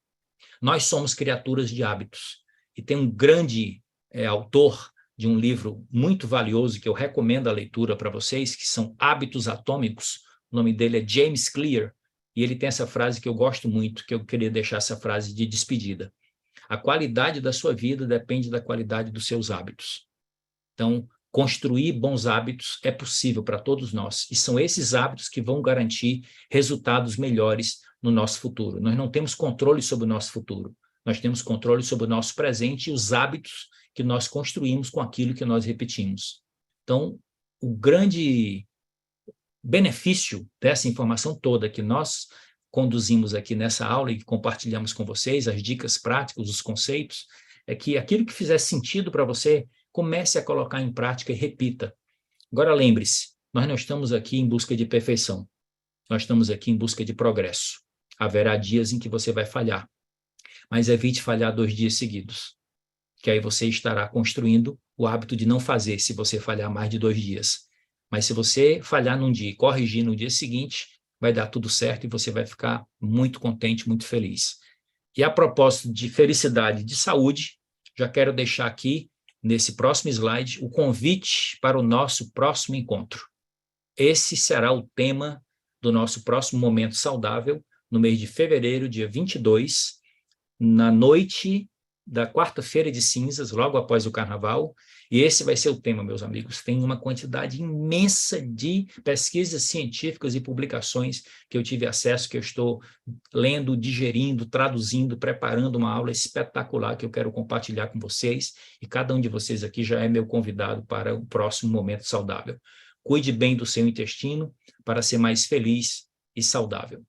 Nós somos criaturas de hábitos. E tem um grande autor de um livro muito valioso que eu recomendo a leitura para vocês, que são Hábitos Atômicos. O nome dele é James Clear, e ele tem essa frase que eu gosto muito, que eu queria deixar essa frase de despedida. A qualidade da sua vida depende da qualidade dos seus hábitos. Então, construir bons hábitos é possível para todos nós, e são esses hábitos que vão garantir resultados melhores no nosso futuro. Nós não temos controle sobre o nosso futuro, nós temos controle sobre o nosso presente e os hábitos que nós construímos com aquilo que nós repetimos. Então, o grande benefício dessa informação toda que nós conduzimos aqui nessa aula e compartilhamos com vocês, as dicas práticas, os conceitos, é que aquilo que fizer sentido para você, comece a colocar em prática e repita. Agora lembre-se, nós não estamos aqui em busca de perfeição, nós estamos aqui em busca de progresso. Haverá dias em que você vai falhar, mas evite falhar 2 dias seguidos, que aí você estará construindo o hábito de não fazer se você falhar mais de 2 dias. Mas se você falhar num dia e corrigir no dia seguinte, vai dar tudo certo e você vai ficar muito contente, muito feliz. E a propósito de felicidade e de saúde, já quero deixar aqui, nesse próximo slide, o convite para o nosso próximo encontro. Esse será o tema do nosso próximo Momento Saudável, no mês de fevereiro, dia 22, na noite da quarta-feira de cinzas, logo após o Carnaval, e esse vai ser o tema, meus amigos. Tem uma quantidade imensa de pesquisas científicas e publicações que eu tive acesso, que eu estou lendo, digerindo, traduzindo, preparando uma aula espetacular que eu quero compartilhar com vocês, e cada um de vocês aqui já é meu convidado para o próximo Momento Saudável. Cuide bem do seu intestino para ser mais feliz e saudável.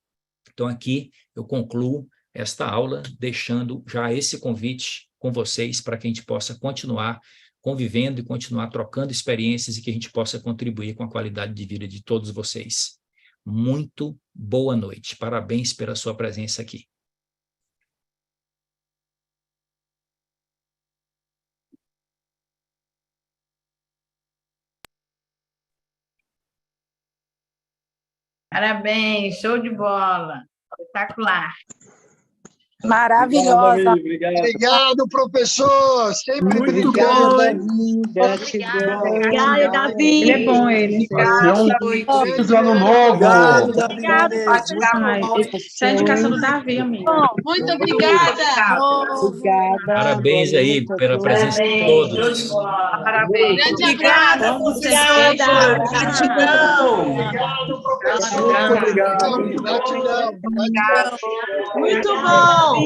Então, aqui eu concluo esta aula, deixando já esse convite com vocês para que a gente possa continuar convivendo e continuar trocando experiências e que a gente possa contribuir com a qualidade de vida de todos vocês. Muito boa noite. Parabéns pela sua presença aqui. Parabéns, show de bola. Espetacular. Maravilhosa. Obrigado, professor. Sempre Muito obrigado, bom. Davi. Gratidão. Obrigada, Davi. Ele é bom, ele. Feliz ano novo. Obrigada. Isso é a indicação do Davi, amigo. Muito obrigada. Parabéns aí pela presença de todos. Parabéns. Obrigada. Obrigado. Gratidão. Muito obrigado. Gratidão. Muito bom.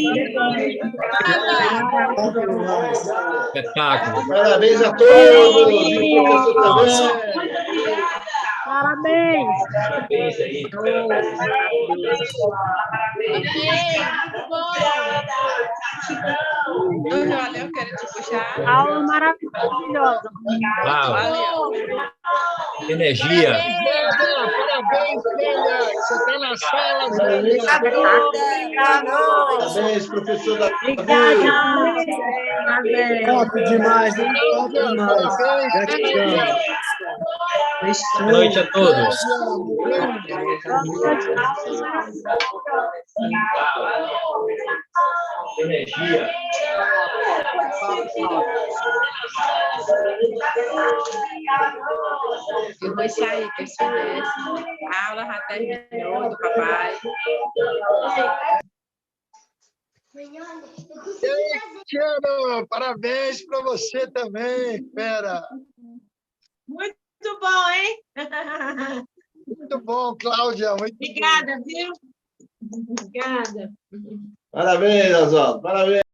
Espetáculo. Parabéns a todos. E o professor também. Parabéns. Parabéns aí. Olha, eu quero te puxar. Aula maravilhosa. Uau. Energia. Parabéns, Kênia. Você está na sala. Parabéns, professor Davi. Top demais, hein? Top demais. Gratidão. Boa noite a todos. Energia. Eu vou sair, que se desce. A aula já terminou do papai. Cristiano, parabéns para você também, fera. Muito bom, hein? Muito bom, Cláudia. Muito Obrigada, viu? Obrigada. Parabéns, Oswaldo. Parabéns.